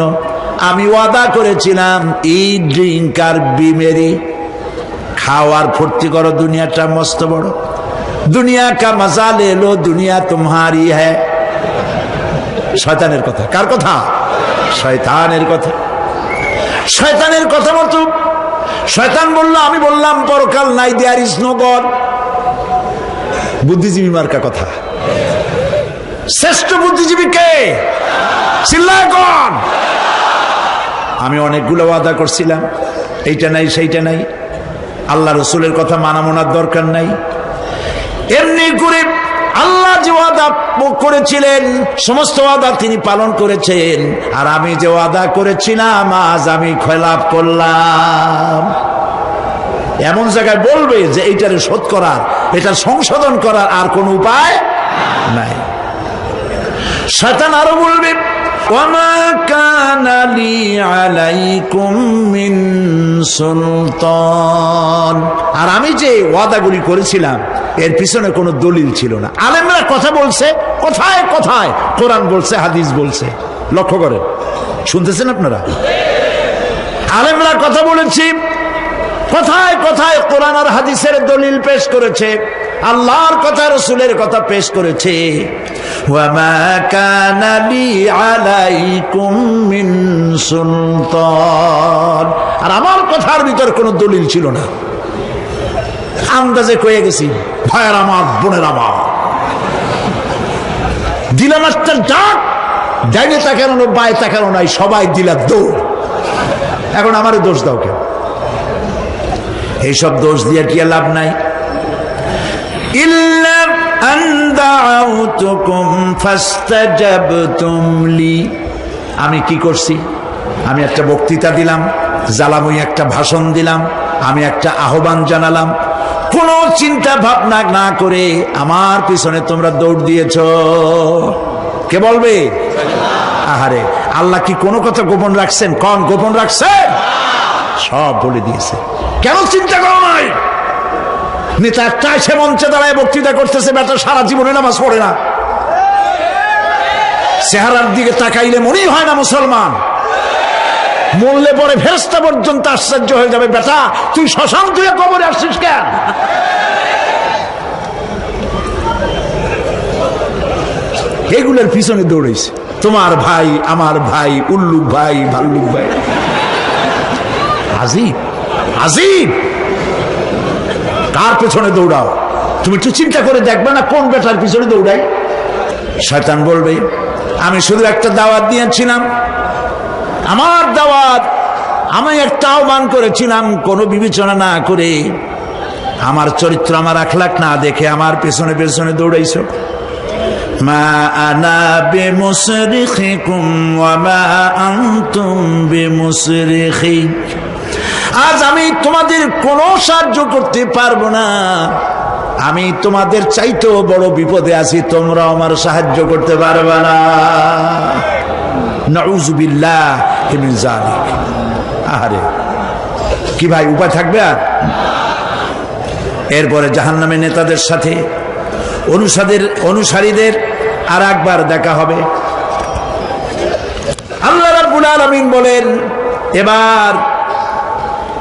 আমি ওয়াদা করেছিলাম, ইট, ড্রিঙ্ক আর বিমেরি, খাওয়ার ফুর্তি করো, দুনিয়াটা মস্ত বড়, দুনিয়া কা মজা লে লো, দুনিয়া তোমারি হ্যায়। শয়তানের কথা। কার কথা? শয়তানের কথা। শয়তানের কথা মতো শয়তান বলল, আমি বললাম পরকাল নাই, দেয়ার ইজ নো গড। বুদ্ধিজীবী মার্কা কথা। শ্রেষ্ঠ বুদ্ধিজীবী কে? চিল্লায় কোন? আমি অনেকগুলো ওয়াদা করছিলাম, এইটা নাই সেইটা নাই, আল্লাহ রসুলের কথা মানা মোনার দরকার নাই। এমনি করে আল্লাহ যে ওয়াদা করেছিলেন সমস্ত ওয়াদা তিনি পালন করেছেন, আর আমি যে ওয়াদা করেছিলাম আজ আমি খেলাপ করলাম। এমন জায়গায় বলবে যে এইটারে শোধ করার, এটা সংশোধন করার আর কোন উপায় নাই। শয়তান আরো বলবে, ওয়ামা কানা লি আলাইকুম মিন সুলতান, আর আমি যে ওয়াদাগুলি করেছিলাম এর পিছনে কোনো দলিল ছিল না। আলেমরা কথা বলছে, কথায় কথায় কোরআন বলছে, হাদিস বলছে। লক্ষ্য করেন, শুনতেছেন আপনারা? আলেমরা কথা বলেছি, কথায় কথায় কোরআন আর হাদিসের দলিল পেশ করেছে, আল্লাহর কথা রসুলের কথা পেশ করেছে। ওয়ামা কানা লি আলাইকুম মিন সুলতান, আর আমার কথার ভিতর কোনো দলিল ছিল না। আন্দাজে কয়ে গেছি, ভাইয়ের আমার, বোনের আমার, দিলাম একটা ডাক, ডাইনে তাকানো বায়ে তাকানো নাই, সবাই দিলা দৌড়। এখন আমারে দোষ দাও কেন? এইসব দোষ দিয়ে কি লাভ নাই। ইল্লা আন দাউতুকুম ফাস্তাজাবতুম লি, আমি কি করছি? আমি একটা বক্তৃতা দিলাম, জ্বালাময়ী একটা ভাষণ দিলাম, আমি একটা আহ্বান জানালাম, কোনো চিন্তা ভাবনা না করে আমার পিছনে তোমরা দৌড় দিয়েছ। কে বলবে? আহারে, আল্লাহ কি কোনো কথা গোপন রাখছেন? কোন গোপন রাখছেন? সব বলে দিয়েছে। কেন চিন্তা করো নাই? নেতা একটা এসে মঞ্চে দাঁড়ায় বক্তৃতা করতেছে, বেটা সারা জীবনে নামাজ পড়ে না, চেহারার দিকে তাকাইলে মনেই হয় না মুসলমান, মরলে পরে ফেরেশতা পর্যন্ত আশ্চর্য হয়ে যাবে, বেটা তুই শ্মশান তুই কবরে আসছিস কেন? এগুলোর পিছনে দৌড়াইছে। তোমার ভাই, আমার ভাই, উল্লুক ভাই, ভাল্লুক ভাই। আজিব আজিব, কার পেছনে দৌড়াও? তুমি একটু চিন্তা করে দেখবে না কোন বেটার পিছনে দৌড়াই? শয়তান বলবে আমি শুধু একটা দাওয়াত দিয়েছিলাম, আমার দাওয়াত, আমি একটা আহ্বান করেছিলাম, কোনো বিবেচনা না করে, আমার চরিত্র, আমার আখলাক না দেখে আমার পেছনে পেছনে দৌড়াইছো। মা আনা বিমুসরিখিকুম ওয়া মা আনতুম বিমুসরিখি। আজ আমি তোমাদের কোনো সাহায্য করতে পারবো না, আমি তোমাদের চাইতেও বড় বিপদে আছি, তোমরা আমার সাহায্য করতে পারবে না। নাউযু বিল্লাহি মিন যালিক। আরে কি ভাই, উপায় থাকবে আর? এরপরে জাহান্নামের নেতাদের সাথে অনুসারীদের আর একবার দেখা হবে। আল্লাহ রাব্বুল আলামিন বলেন, এবার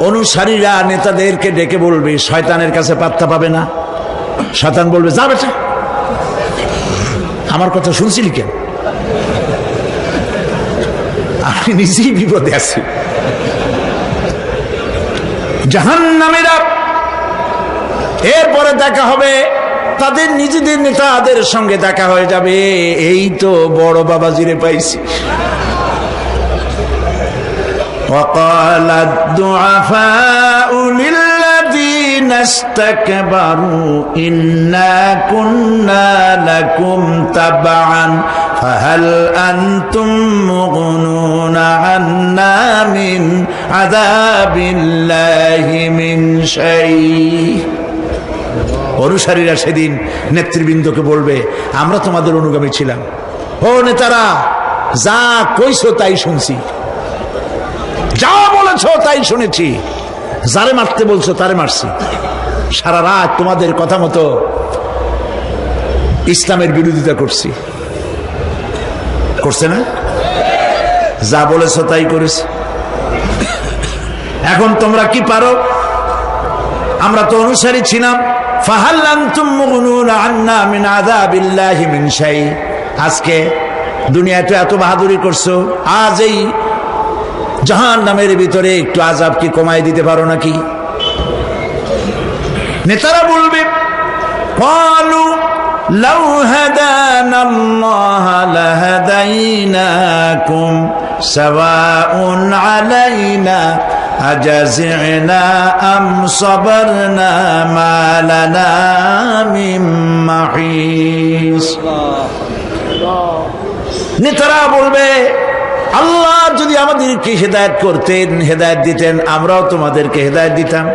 অনুসারীরা নেতাদেরকে ডেকে বলবে, শয়তানের কাছে পাত্তা পাবে না। শয়তান বলবে, যা বেটা, আমার কথা শুনছিলি কেন? আমি নিজেই বিপদে আছি। জাহান্নামীরা এরপরে দেখা হবে, তাদের নিজেদের নেতাদের সঙ্গে দেখা হয়ে যাবে। এই তো বড় বাবাজিরে পাইছি। وقال الضعفاء للذين استكبروا إنا كنا لكم تبعا فهل أنتم مغنون عنا من عذاب الله من شيء। অনুসারীরা সেদিন নেতৃবৃন্দকে বলবে, আমরা তোমাদের অনুগামী ছিলাম, ও নেতারা, যা কইছো তাই শুনছি, যা বলেছ তাই শুনেছি, যারে মারতে বলছো তারে মারছি, সারা রাত তোমাদের কথা মতো ইসলামের বিরোধিতা করছি। করছে না? যা বলেছ তাই করেছি। এখন তোমরা কি পারো? আমরা তো অনুসারী ছিলাম। ফাহাল আনতুম মুগনুনা আন্না মিন আযাবিল্লাহি মিন শাই। আজকে দুনিয়াতে এত বাহাদুরি করছো, আজ এই জাহান্নামের ভিতরে একটু আযাব কি কমাই দিতে পারো নাকি? নেতারা বলবে, ক্বালু লাউ হাদানাল্লাহু লাহাদাইনাকুম সাওয়াউন আলাইনা আজাযিনা আম সাবারনা মা লানা মিন মাহিস। নেতারা বলবে, আল্লাহ যদি আমাদেরকে হেদায়েত করতেন, হেদায়েত দিতেন, আমরাও তোমাদেরকে হেদায়েত দিতাম।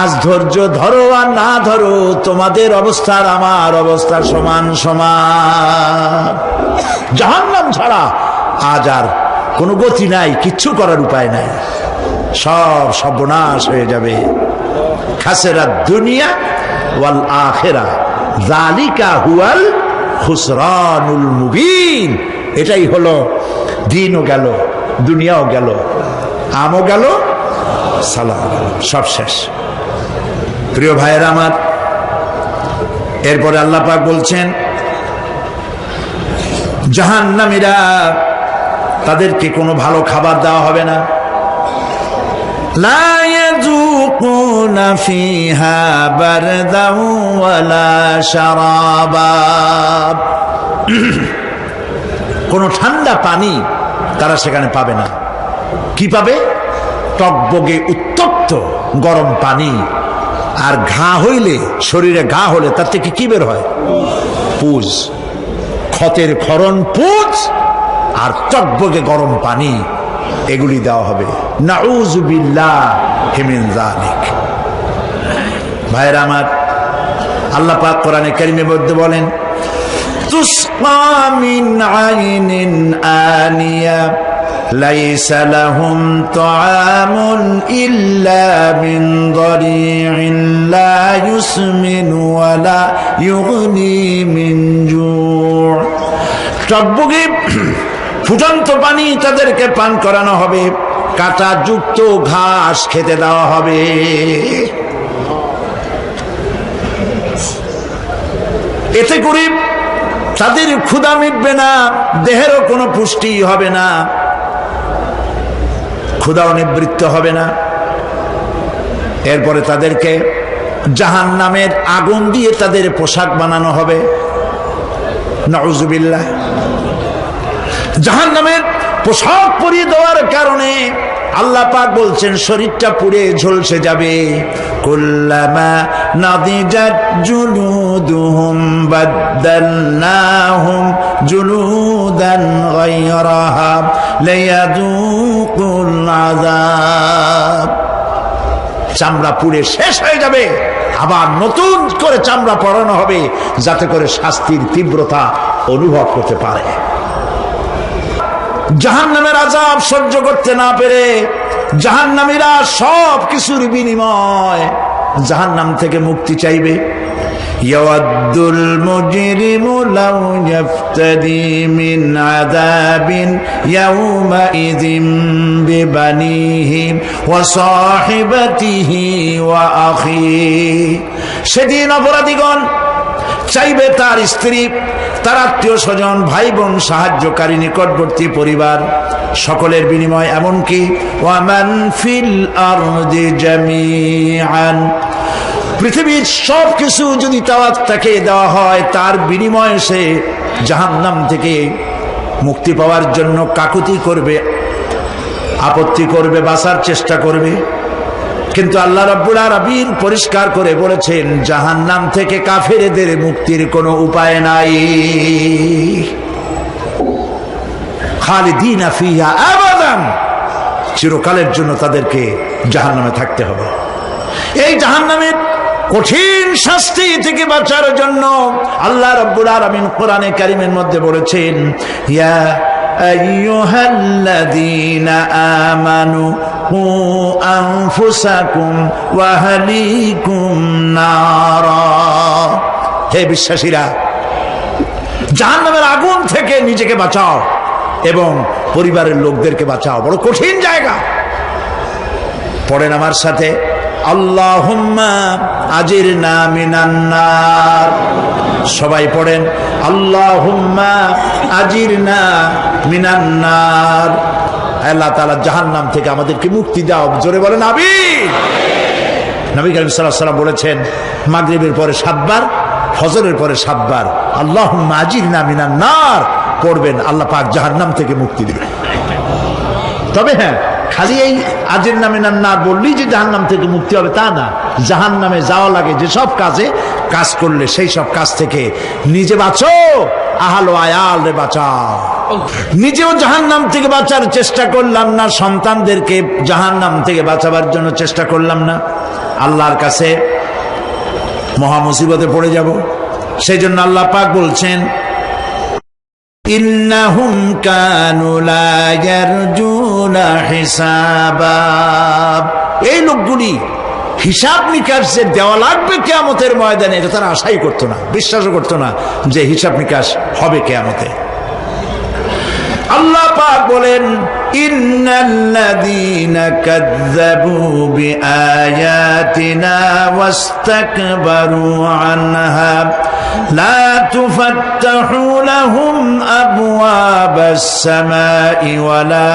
আজ ধৈর্য ধরো আর না ধরো, তোমাদের অবস্থার আমার অবস্থা সমান সমান। জাহান্নাম ছাড়া আজ আর কোনো গতি নাই, কিচ্ছু করার উপায় নাই, সব সর্বনাশ হয়ে যাবে। খাসিরাত দুনিয়া ওয়াল আখিরা যালিকা হুয়াল খুসরানুল মুবিন। এটাই হলো, দিনও গেল, দুনিয়াও গেল, আমও গেল, সালাম গেল, সব শেষ। প্রিয় ভাইয়েরা আমার, এরপরে আল্লাহ পাক বলছেন, জাহান্নামীরা, তাদেরকে কোনো ভালো খাবার দেওয়া হবে না। লা ইয়াযুকুনা ফিহা বারদান ওয়ালা শারাবা। কোনো ঠান্ডা পানি তারা সেখানে পাবে না। কি পাবে? টকবগে উত্তপ্ত গরম পানি। আর ঘা হইলে, শরীরে ঘা হলে তার থেকে কি বের হয়? পুজ, ক্ষতের ক্ষরণ পুজ আর টকবগে গরম পানি, এগুলি দেওয়া হবে। নাউযু বিল্লাহি মিন যালিক। ভাইরা আমার, আল্লাহ পাক কোরআনে কারীমের মধ্যে বলেন, তুসকা মিন আইনিন আনিয়া লাইসা লাহুম তাআমুন ইল্লা মিন দারি'in লা ইউসমিনু ওয়া লা ইউগনি মিন জু'। টকবগে ফুটন্ত পানি তাদেরকে পান করানো হবে, কাঁটা যুক্ত ঘাস খেতে দেওয়া হবে। এতে করে তাদের ক্ষুধা মিটবে না, দেহেরও কোনো পুষ্টি হবে না, ক্ষুধাও নিবৃত্ত হবে না। এরপরে তাদেরকে জাহান্নামের আগুন দিয়ে তাদের পোশাক বানানো হবে। নাউযুবিল্লাহ। জাহান্নামের পোশাক পরিয়ে দেওয়ার কারণে আল্লাহ পাক বলছেন শরীরটা পুড়ে ঝলসে যাবে। কুল্লামা নাদিজাত জুলুদুহুম বাদদালনাহুম জুলুদান গায়রাহা লিয়াযুকুল আযাব। চামড়া পুড়ে শেষ হয়ে যাবে, আবার নতুন করে চামড়া পরানো হবে যাতে করে শাস্তির তীব্রতা অনুভব করতে পারে। জাহান্নামের আযাব সহ্য করতে না পেরে জাহান্নামীরা সব কিছুর বিনিময় জাহান্নাম থেকে মুক্তি চাইবে। ইয়াওয়াদ্দুল মুজরিমু লাউ ইয়াফতাদি মিন আযাবিন ইয়াওমাইযিন বিবানিহি ওয়া সাহিবাতিহি ওয়া আখিহি। সেদিন অপরাধীগণ চাইবে তার স্ত্রী, তার আত্মীয় স্বজন, ভাই বোন, সাহায্যকারী, নিকটবর্তী পরিবার সকলের বিনিময়, এমনকি ওয়ামান ফিল আরদি জামিআন, পৃথিবীর সব কিছু যদি তাকে দেওয়া হয় তার বিনিময়ে সে জাহান্নাম থেকে মুক্তি পাওয়ার জন্য কাকুতি করবে, আপত্তি করবে, বাঁচার চেষ্টা করবে। কিন্তু আল্লাহ রাব্বুল আলামিন পরিষ্কার করে বলেছেন জাহান্নাম থেকে কাফেরদের মুক্তির কোনো উপায় নাই। খালিদিনা ফিহা আবাদান, চিরকালের জন্য তাদেরকে জাহান্নামে থাকতে হবে। এই জাহান্নামের কঠিন শাস্তি থেকে বাঁচার জন্য আল্লাহ রাব্বুল আলামিন কোরআনে কারীমের মধ্যে বলেছেন ইয়া আইয়ুহাল্লাযীনা আমানু কু আনফুসাকুম ওয়া আহলিকুম নারা। হে বিশ্বাসীরা, জাহান্নামের আগুন থেকে নিজেকে বাঁচাও এবং পরিবারের লোকদেরকে বাঁচাও। বড় কঠিন জায়গা। পড়েন আমার সাথে, আল্লাহুম্মা আজিরনা মিনান নার। সবাই পড়েন, আল্লাহুম্মা আজিরনা মিনান নার। আল্লাহ তাআলা জাহান্নাম থেকে আমাদেরকে মুক্তি দাও। জোরে বলেন আমিন। নবী করিম সাল্লাল্লাহু আলাইহি ওয়াসাল্লাম বলেছেন মাগরিবের পরে 7 বার, ফজরের পরে 7 বার আল্লাহুম্মা আজিরনা মিনান নার পড়বেন, আল্লাহ পাক জাহান্নাম থেকে মুক্তি দিবেন। তবে হ্যাঁ, খালি এই আজিরনা মিনান নার বললেই যে জাহান্নাম থেকে মুক্তি হবে তা না। জাহান্নামে যাওয়া লাগে যেসব কাজ করলে সেই সব কাজ থেকে নিজে বাঁচো, আহল ও আয়াল রে বাঁচাও। নিজেও জাহান্নাম থেকে বাঁচার চেষ্টা করলাম না, সন্তানদেরকে জাহান্নাম থেকে বাঁচাবার জন্য চেষ্টা করলাম না, আল্লাহর কাছে মহা মুসিবতে পড়ে যাব। সেই জন্য আল্লাহ পাক বলছেন ইন্নাহুম কানু লা ইয়ারজুনা হিসাবা। এই লোকগুলি হিসাব নিকাশ যে দেওয়া লাগবে কিয়ামতের ময়দানে এটা তারা আশাই করতো না, বিশ্বাসও করতো না যে হিসাব নিকাশ হবে কিয়ামতে। আল্লাহ পাক বলেন ইন্নাল্লাযীনা কাযযাবু বিআয়াতিনা ওয়াস্তাকবারু আনহা লা তুফাত্তাহু লাহুম আবওয়াবাস সামাই ওয়া লা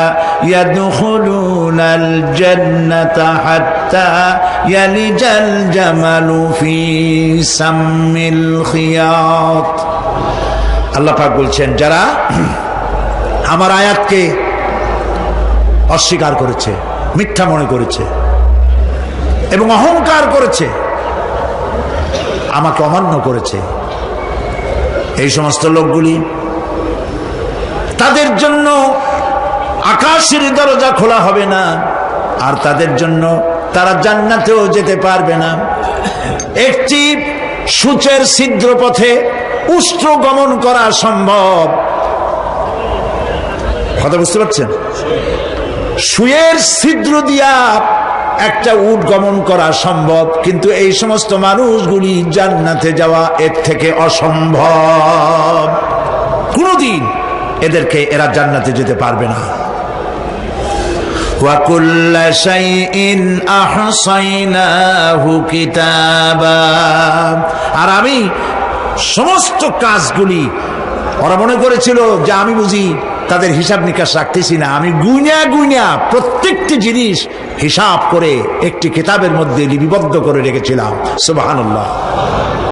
ইয়াদখুলুনাল জান্নাতা হাত্তা ইয়ালিজাল জামালু ফি সাম্মিল খিয়াত। আল্লাহ পাক বলছেন যারা আমার আয়াতকে অস্বীকার করেছে, মিথ্যা মনে করেছে এবং অহংকার করেছে, আমাকে অমান্য করেছে, এই সমস্ত লোকগুলি, তাদের জন্য আকাশের দরজা খোলা হবে না, আর তাদের জন্য তারা জান্নাতেও যেতে পারবে না। একটি সূচের ছিদ্র পথে উষ্ট্র গমন করা সম্ভব। কথা বুঝতে পারছেন? সুয়ের ছিদ্র দিয়া একটা উট গমন করা সম্ভব, কিন্তু এই সমস্ত মানুষগুলি জান্নাতে যাওয়া এর থেকে অসম্ভব। কোনদিন এরা জান্নাতে যেতে পারবে না। ওয়া কুল্লা শাইইন আহসাইনাহু কিতাবা। আর আমি সমস্ত কাজগুলি ওরা মনে করেছিল যে আমি বুঝি তাদের হিসাব নিকাশ রাখতেছি না, আমি গুইনা গুইনা প্রত্যেকটি জিনিস হিসাব করে একটি কিতাবের মধ্যে লিপিবদ্ধ করে রেখেছিলাম। সুবহানাল্লাহ।